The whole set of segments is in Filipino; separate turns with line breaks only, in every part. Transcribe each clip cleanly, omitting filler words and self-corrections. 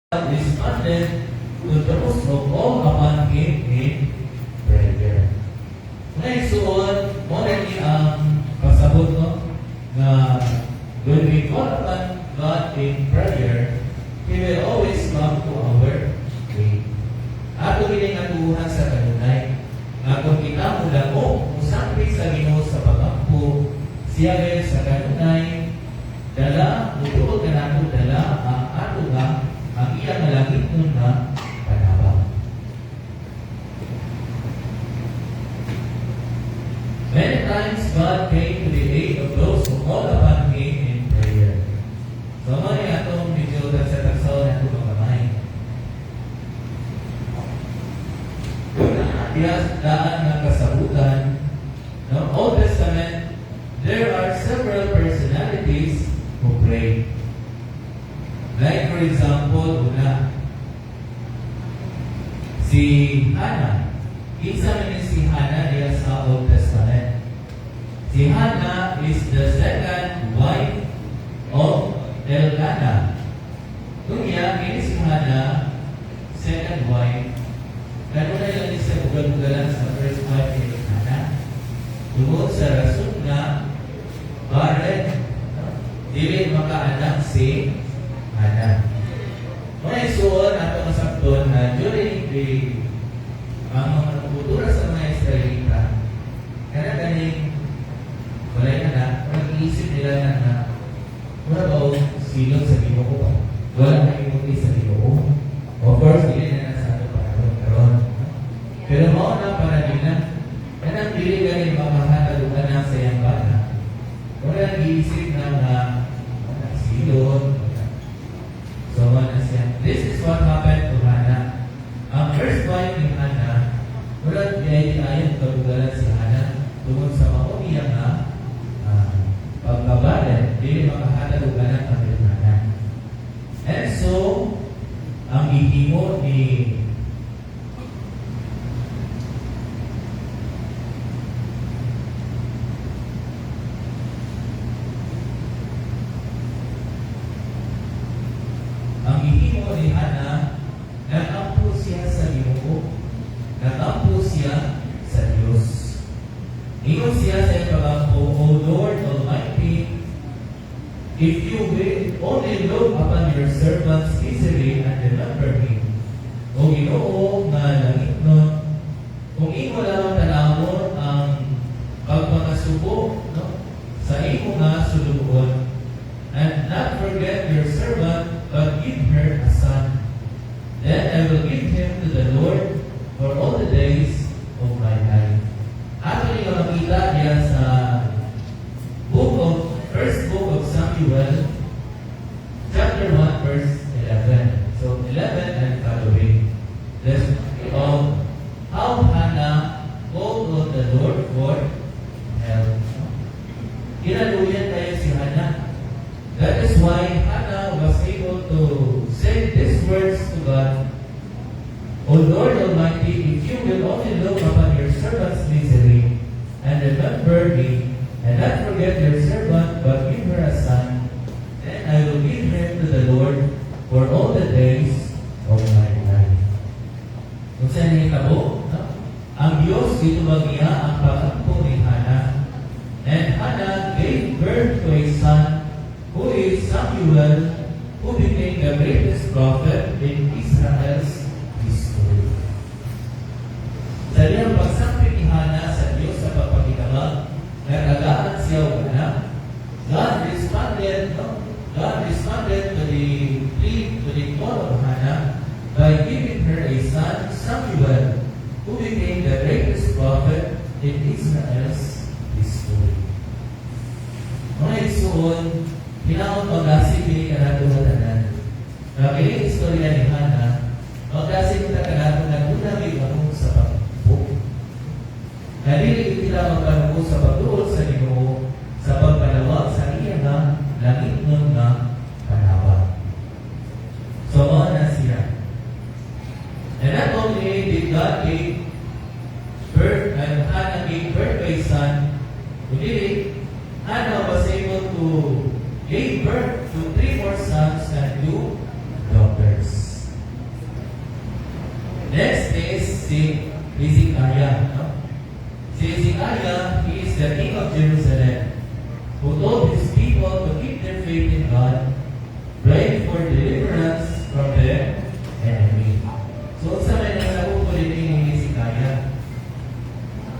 responded to those who call upon Him in prayer. Ngayon, suod, mo rin ang pasabot no, na when we call upon God in prayer, He will always come to our aid. Ato rin ang atuhan sa kanunay, na kung kita mula mo, usapin sa Ginoo sa pagampo, siya rin sa kanunay, dala, mutuod ka nato dala, ang ato nga, ang iyang langit nun na panabang. Many times God came to the aid of those who call upon Him in prayer. So, may atong medyo sa taksaw na ito makamay. Daan ng kasabutan ng Old Testament, there are several personalities who pray. Like for example, una, si Hannah. Isa man si Hannah niya sa Old Testament. Si Hannah is the second wife of Elkanah. Kung iya, ini si Hannah, second wife. Kanunay lang siya bugal-bugalan sa first wife ni Hannah. Tungkol sa rason na barren, dili makaanak si Hannah. Mga isuon ato ang sakton na during ang mga kultura sa mga Israelita, kaya ganing walay na nag-iisip nila na wala ba silong sa Ginoo? Wala na imuti sa Ginoo. Of course, hindi na sa ato karon. Pero mao na para din na kanang dili ganing mamahatalugan na sa iyang bana. Wala nag-iisip na silong. So, this is what happened to Hannah. Ang first wife ni Hannah, wala ayon kabugalan si Hannah tungkol sa maumiyang na pagbabalan, hindi makahatalugan ang Hannah. And so, ang ihimo ni Hannah, nagampo siya sa Ginoo, nagampo siya sa Diyos. Ingon siya sa iyang pagampo, O Lord Almighty, if you will only look upon your servant's misery and remember me, O Ginoo nga langit nun, kung imo lang tanawon ang pagpakasubo sa imo nga sulugon, and not forget your servant, but give her a son. Then I will give him to the Lord for all the days of my life. Ato niyo makita niya sa first book of Samuel, chapter 1, verse 11. So 11 and following. There's of how Hannah called on the Lord for help. Kinaluyan kayo si Hannah. That is why Hannah was able to say these words to God, O Lord Almighty, if you will only look upon your servant's misery and remember me, and not forget your servant, but give her a son, then I will give him to the Lord for all the days of my life. Kung saan hitabo, ang Diyos itumagiya ang pag-ampo ni Hannah, and Hannah gave birth to a son, who is Samuel, who became the greatest prophet in Israel's history. Sa iyang pagsapit ni Hannah sa Diyos sa pagpapakitama, nag-agaan siya o anak. God responded to the plea, to the call of Hannah by giving her a son, Samuel, who became the greatest prophet in Israel's history. Mga isuon, Hinaon pag-asig kini kanato tanan. Kini istorya ni Hannah, pag-asig kita kanato nagdunami ako sa pagpupok. Dili kita magkaroon sa pagtuol sa Ginoo sa pagpanawag sa iya nga langit nun nga panawag. So, na siya. And not only did God give birth, and Hannah gave birth to a son, kundi Hannah was able to gave birth to 3 more sons and 2 daughters. si Hezekiah. No? Si Hezekiah, he is the king of Jerusalem, who told his people to keep their faith in God, praying for deliverance from their enemy. So, sa may nasabukulit ni Hezekiah,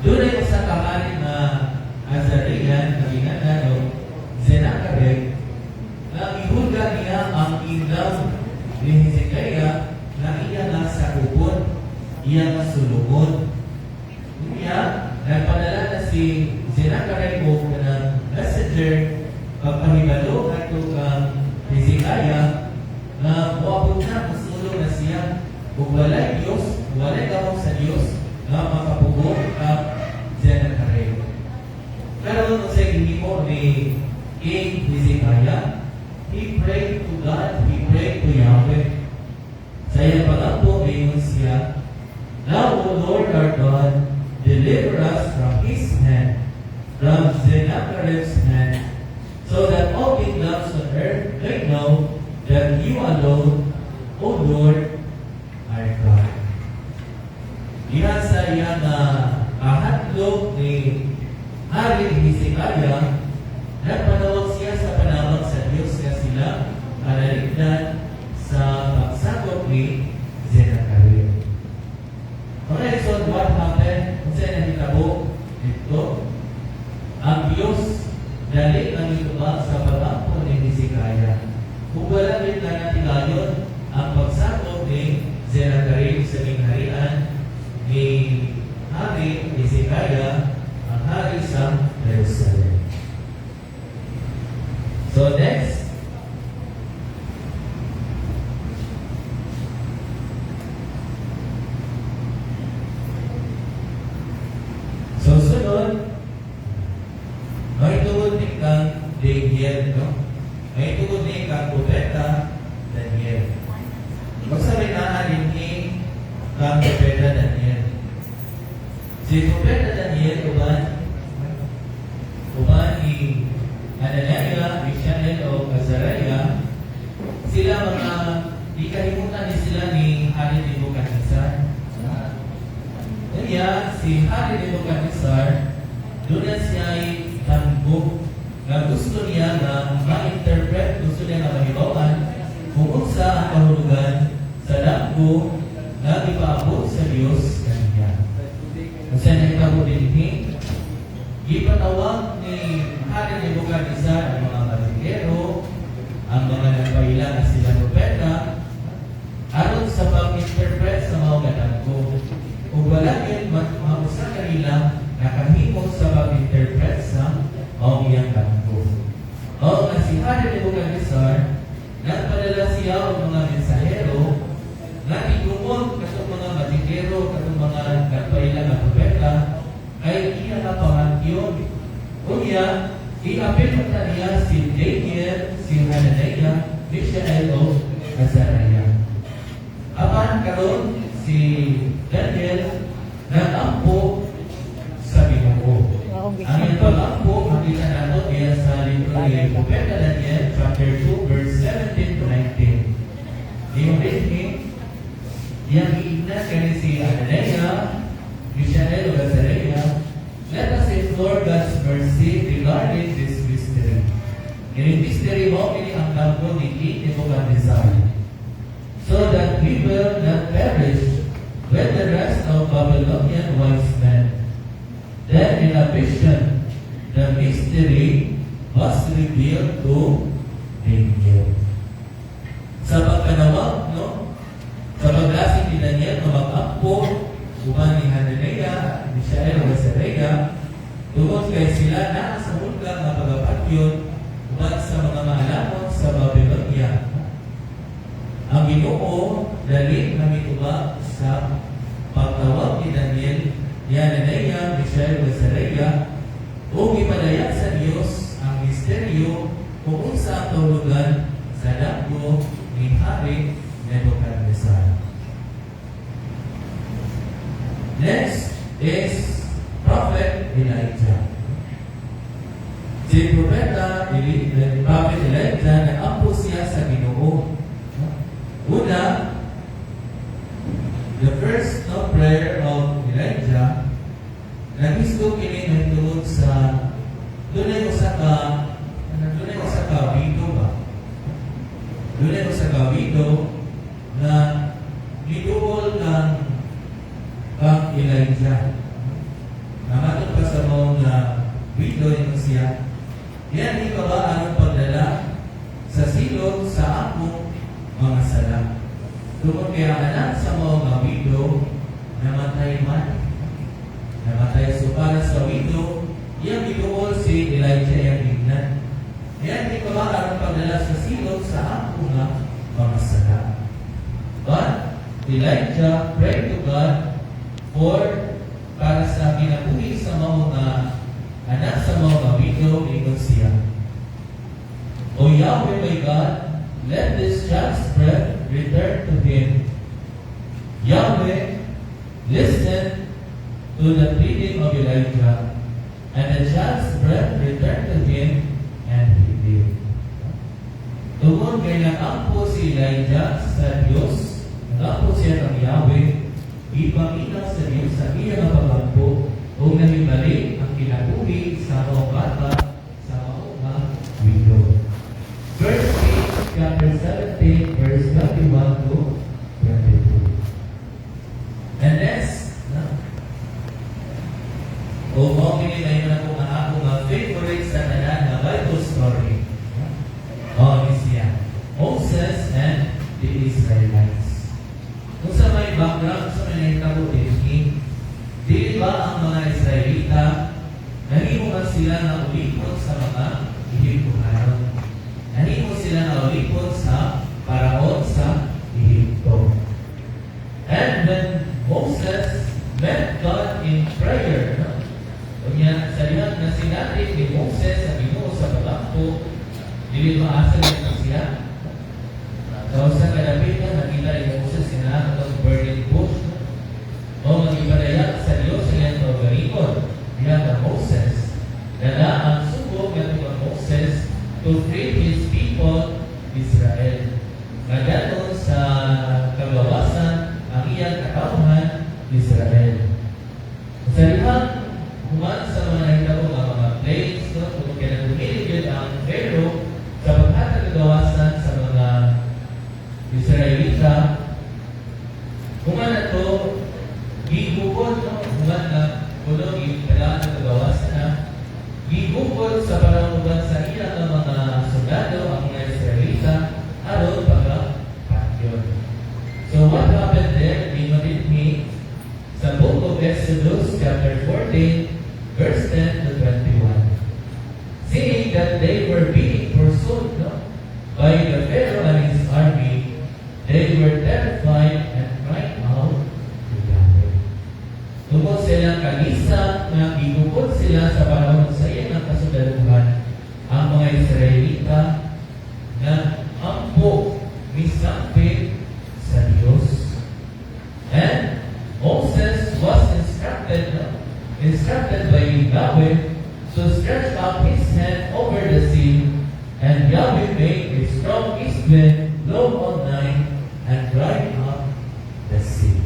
doon ay sa kamarin na Azarian, nagingana o Sennacherib, na ihulga niya ang kingdom ni Hezekiah na iya nga sa upon, iya nga sulungon. Niya, nagpadala na si Sennacherib o ng messenger pagpahibalo at kang Hezekiah na muabot na, masulong na siya kung walay Diyos, walay gamong sa Diyos na makapugong ang Sennacherib. Pero kung sa hinimo ni King Hezekiah, he prayed to God, he prayed to Yahweh. Sa iyang pag-ampo, ngayon siya, Now, O Lord our God, deliver us from his hand, from Sennacherib's hand, so that all kingdoms on earth may know that you alone, O Lord, are God. Diha sa iyang kahatlog ni Hari Hezekiah, nagpanawag siya sa panawag sa Diyos na sila kanaligdan sa pagsakop ni Sennacherib. Okay, so what happened? Kung saan nahitabo dito, ang Diyos dali ang ituba sa pag-ampo ni Hezekiah. Kung wala rin na natigayon ang pagsakop ni Sennacherib sa mingharian ni Hari Hezekiah, ang hari sa Jerusalem. So next, so sunod, may tungod ni kang Daniel, no? May tungod ni kang Propeta Daniel. Magsabi na rin ni kang Propeta Daniel. Si Propeta Daniel, uban ni Ananiah, Mishael o Azariah, sila mga ikahimutan ni sila ni Hari Nebuchadnezzar. Kaya si Hari Nebuchadnezzar, doon na siya ay tambok na gusto niya na ma-interpret, gusto niya na mahibawan kung sa ang kahulugan sa damgo na ipaabot sa Diyos kanya. Kasi nakitabo din ipatawag ni Hari Nebuchadnezzar ang mga matikero, ang mga nagpaila na sila propeta, aron sa pag-interpret sa mga ganagko. Kung wala yun, mamusa kanila nakahimok sa pag-interpret sa mga iyang ganagko. O nga si Hari Nebuchadnezzar, nagpadala siya ang mga mensahero na itumon katong mga matikero, katong mga nagpaila na propeta, ay iya na pangantyon. Kunya, i-apil pa niya si Daniel, si Hananiah, Mishael o Azariah. Apan karon si Daniel nag-ampo sa Ginoo. Ang iyang pag-ampo, makita nato niya sa libro ni Propeta Daniel, chapter 2, verse 17 to 19. Yung rin yang iignan kani si Hananiah, Mishael o Azariah, let us implore God's mercy regarding this mystery. In mystery mo, ini ang damgo ni King Nebuchadnezzar, so that we will not perish with the rest of Babylonian wise men. Then in a vision, the mystery was revealed to Daniel. Sa pagkanawag, no? Sa paglasing ni Daniel na mag-ampo, uban ni Hananiah, Mishael o Azariah, tungkol kay sila na sa hulga na pagapatyon uban sa mga mahalamon sa Babylonia. Ang Ginoo dali na mituba sa pagtawag ni Daniel, ni Hananiah, Mishael o Azariah, o ipadayag sa Diyos ang misteryo kung sa tulugan sa damgo ni Hari Nebuchadnezzar. Next is Prophet Elijah. Si Prophet Elijah nag-ampo siya sa Ginoo. Una, the first prayer Nagisgo kini nagtuod sa dunay usa ka video ba? Dunay usa ka video na giduol kang Elijah. Namatod pa sa mga video ito siya. Yan ikaw ba ang pagdala sa silog sa akong mga sala. Tungkol kaya anak sa mga video namatay man. Namatay so para sa video, yan giduol si Elijah yung bignan. Yan ikaw ba ang pagdala sa silog sa akong mga sala. But Elijah prayed to God for para sa kinabuhi sa mga anak sa mga video ingon siya. O Yahweh my God, let this child's breath return to him. Yahweh, listen to the pleading of Elijah, and the child's breath returned to him, and he lived. Tungkol kay nakampo si Elijah sa Diyos, nakampo siya ng Yahweh, ipaminaw sa Diyos sa iyang pagkampo o nahibalik ang kinabuhi sa mga bata sa mga widow. Verse 8, chapter 17, verse 21 to 22. And next, okay na kung akong favorite sa tanan na Bible story. Siya, Moses and the Israelites. Kung sa may background, sa may nakitabo din, di ba ang mga Israelita, nahimo sila na ulipon sa mga Ehiptohanon. Nahimo sila na ulipon sa Paraon sa Ehipto. And when Moses met God in prayer, kanya sa lihat na sinabi ni Moses sa Ginoo sa pagkampo, dili maasa na siya. Kung sa kalabitan, nakita ni Moses sinabi ng burning bush, o mag-ipadaya sa Diyos sa iyang pagkarimon. Diya na Moses, dala ang subok ng Moses to free his people, Israel. Naganon sa kagawasan ang iyang katauhan, Israel. Sa lihat, human sa mga nakita ko mga plagues, kung kaya humiligid ang Pharaoh sa pagkatagawasan sa mga Israelita, human na ito, gigugol, human na kulong yung kailangan na kagawasan na, gigugol sa paranguban sa ilang ng mga sundalo, ang mga Israelita, aron pagkapatyon. So what happened there? Read me sa book of Exodus, chapter 14, verse 10 to 21. Seeing that they were being pursued by the Pharaoh and his army, they were terrified and cried out to Yahweh. Tungkol silang kalisa na gigugol sila sa panahon sa iyang kasundaluhan, ang mga Israelita na ampo misampit sa Diyos. And Moses was instructed by Yahweh to stretch out his hand over the sea, and Yahweh made a strong east wind blow all night and dried up the sea.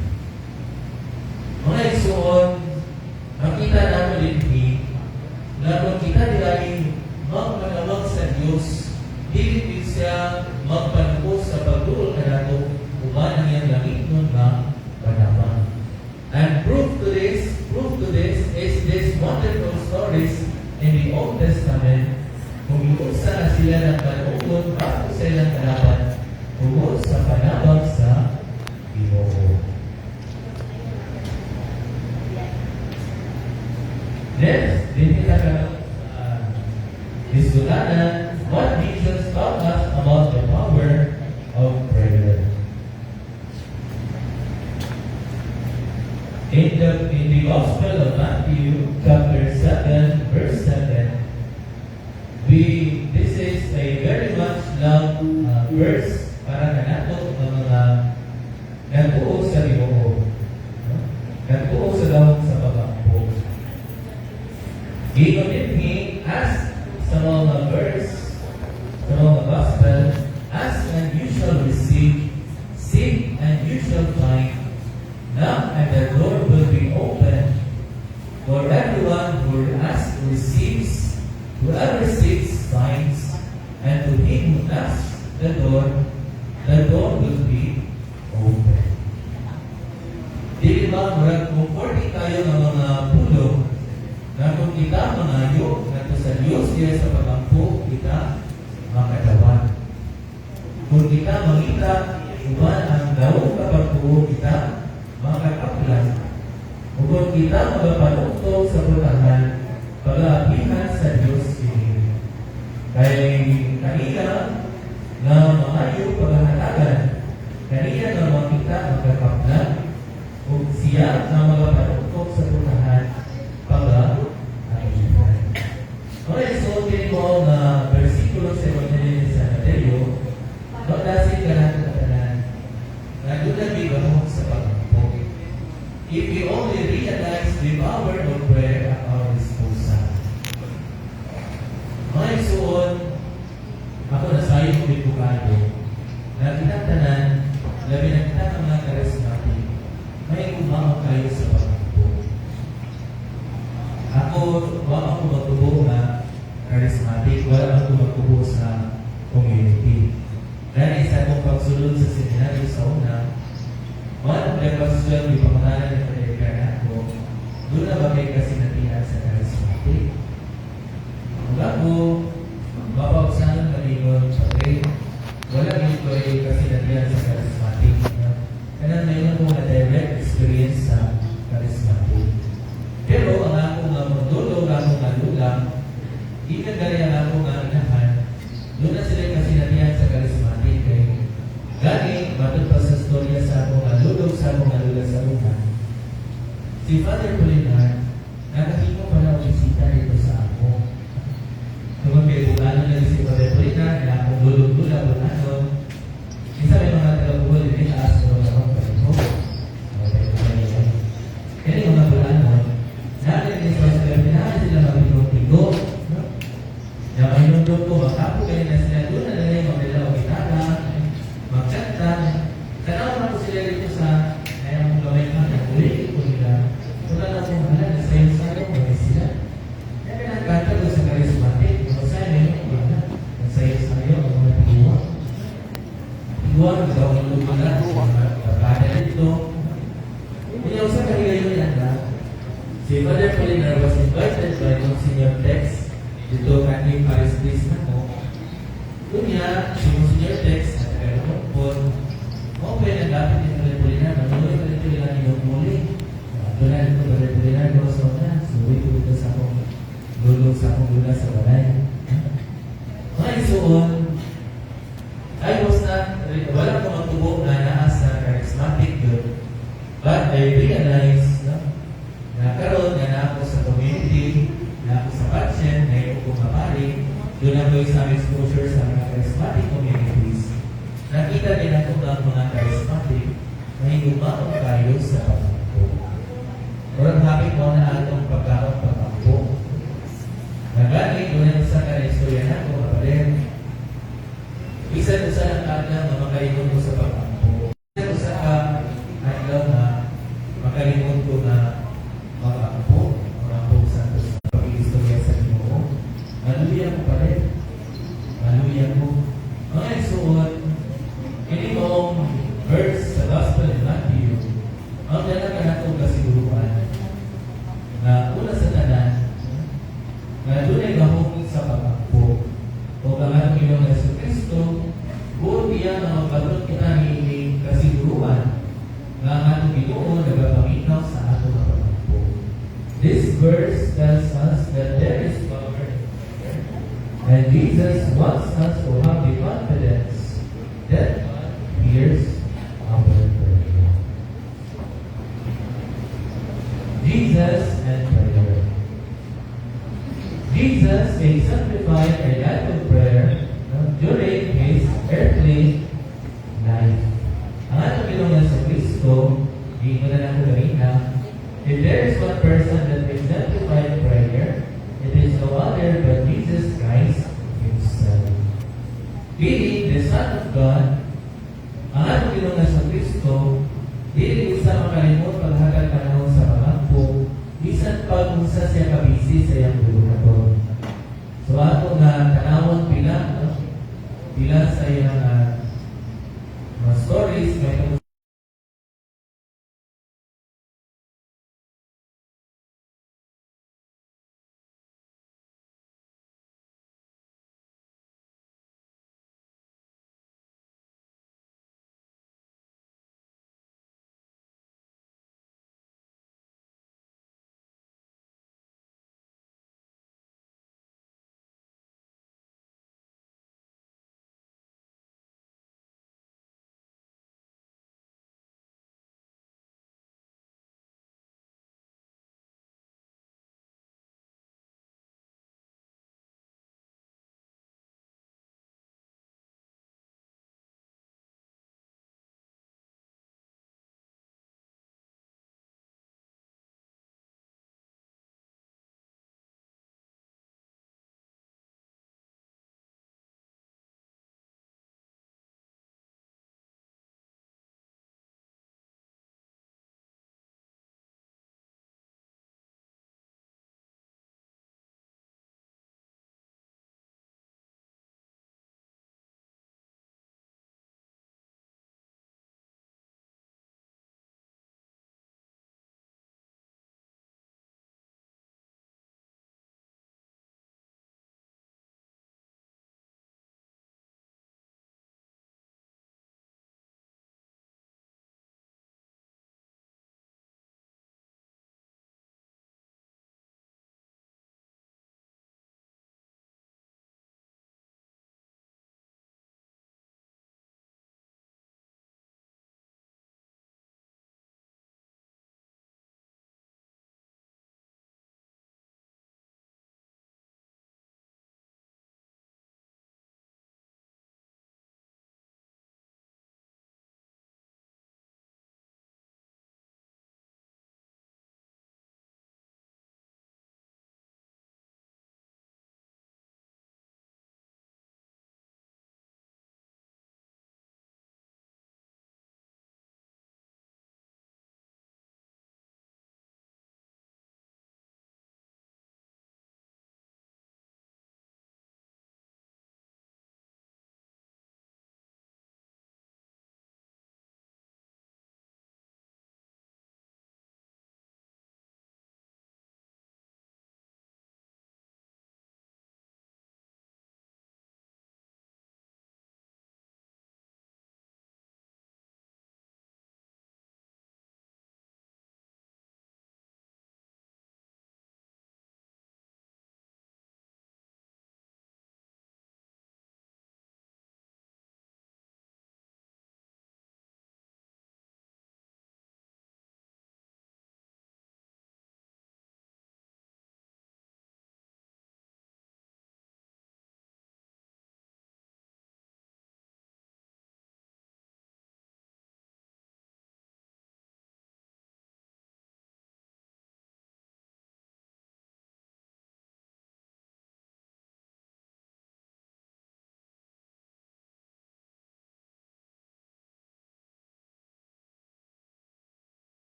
Mga igsoon, makita namin din na kung kita nilaging magpanawag sa Diyos, hindi siya magpanawag sa pagduol na nato kuman ang iyang langit nun na panawag. And proof to this is this wonderful stories in the Old Testament kung iusa na sila ng panunod bago sa ilang kalaban tungkol sa panabag sa Ginoo. Next, din kita diskutanan what Jesus taught us about the power of prayer. In the Gospel of Matthew, chapter 7, verse 7, this is a very much loved verse para kanato ng mga nagbuo sa Ginoo. Nagbuo sa dawat sa pagkampo. He asked sa mga verse, sa mga Gospel, ask and you shall receive, seek and you shall find, knock and the door will be open. For everyone whoever seeks finds, and to him who knocks the door will be open. Di ba, comforting tayo ng mga pulong na kung kita mangayo na sa Diyos diya sa pagampo, kita makatawan. Kung kita makita, iba ang daw kapagpuo kita makakaplan. Kung kita magapanukto sa putahan, pag-aapihan sa Diyos pinili. Kaya kanina na mangayo paghahatagan, kanina na makita magkakaplan, kung siya na magapanukto sa putahan, pag-aapihan. Okay, so tinig mo na versikulo sa Evangelio ni San Mateo, magdasin ka natin na tanan, na doon na bigamo sa pagampo. If we only realize the power of prayer at our disposal. Mga isuon, ako na sa iyo kong bukado, na tinatanan, labi na kita ng mga charismatic, may umama kayo sa pagampo. Ako, wala ako magtubo na charismatic, wala ako magtubo sa community. Dahil sa akong pagsulod sa seminaryo sa una, mga nagpapasyon, yung pamanalan ng pag-ikaraan ko, doon na ba may kasinatihan sa charismatic? Kung ako, mapausahan kami nun, pati, wala dito ay kasinatihan sa charismatic. Kaya mayroon akong na-direct experience sa charismatic. Pero ang akong mandulog, akong nalulang, di na gaya ang akong inahan, doon na sila kasinatihan sa charismatic. Kaya gani, batod pa sa storya sa akong nalulog sa una, si Father Polinar, nakahimo pa na bisita dito sa ako. Kung magkaibuganon na si Father Polinar, na akong lulog-lula, bunanon, isa may mga taga-buhol, hindi na aso na akong palito. Kaya yung mga bunanon, natin din sa pinahan sila mabigong-tigo. Na mainundog ko, makapo kayo na sila, doon na nila yung magdala o gitara, magkanta. Tanaw na ko sila dito sa ayang gawin na ulit ko nila. Wala na kong halan na sayo sa akin, mga sila. Kaya pinagkanta ko sa charismatic, mga sayo na yun, wala. Ang sayo sa iyo, ang mga tiguwa. Tiguwa, nagawang lupa na, mga kapada dito. Kaya sa kanila yun yan na, si Father Polinar was invited by Monsignor Tex dito kanil Paris Place na ko. Doon niya, si Monsignor Tex, okay, nagapit yung Padre Polinar, manuloy Padre Polinar yung muli. Doon na ito Padre Polinar, so na, suwi ko dito sa akong lulog sa akong lula sa balay. Mga isuon, wala ko magtubo na naas sa charismatic yun, but I realized na karoon na ako sa community, na ako sa patient, na ako kumapari, doon ako isang exposure sa mga charismatic communities. Nakita din ako ng mga charismatic na higumaon kayo sa pagkampo. Orang hapit mo na atong pagkampo. Nagani, doon sa kanistorya na ako, kapalit. Isa sa nagkada na makalimon ko sa pagkampo. Isa sa naglaw na makalimon ko na pagkampo. Pagkampo sa pag-istorya sa Ginoo. Maluya ko pa rin. Maluya ko. Mga isuot, ini mong verse sa Gospel of Matthew, ang dalaga na itong kasiguruan na una sa tanan, na doon ay mahungin sa pagkampo. O ang Panginoong Jesucristo, buong iyan ang magbatot kita ni kasiguruan na ang atong Ginoo nagapaminaw sa atong pagkampo. This verse tells us that there is power in prayer, and Jesus wants us to have the confidence that hears our prayer. Jesus and prayer. Jesus exemplified a life of prayer during His earthly life. Ang atong Panginoon sa Kristo, hindi mo na lang kanina, if there is one person that exemplified prayer, it is no other but Jesus Christ Himself. Being the Son of God, ang atong Panginoon sa Kristo, dili isa makalimot paghatag panahon sa pagampo, bisan
pag-usa siya kabisi sa iyang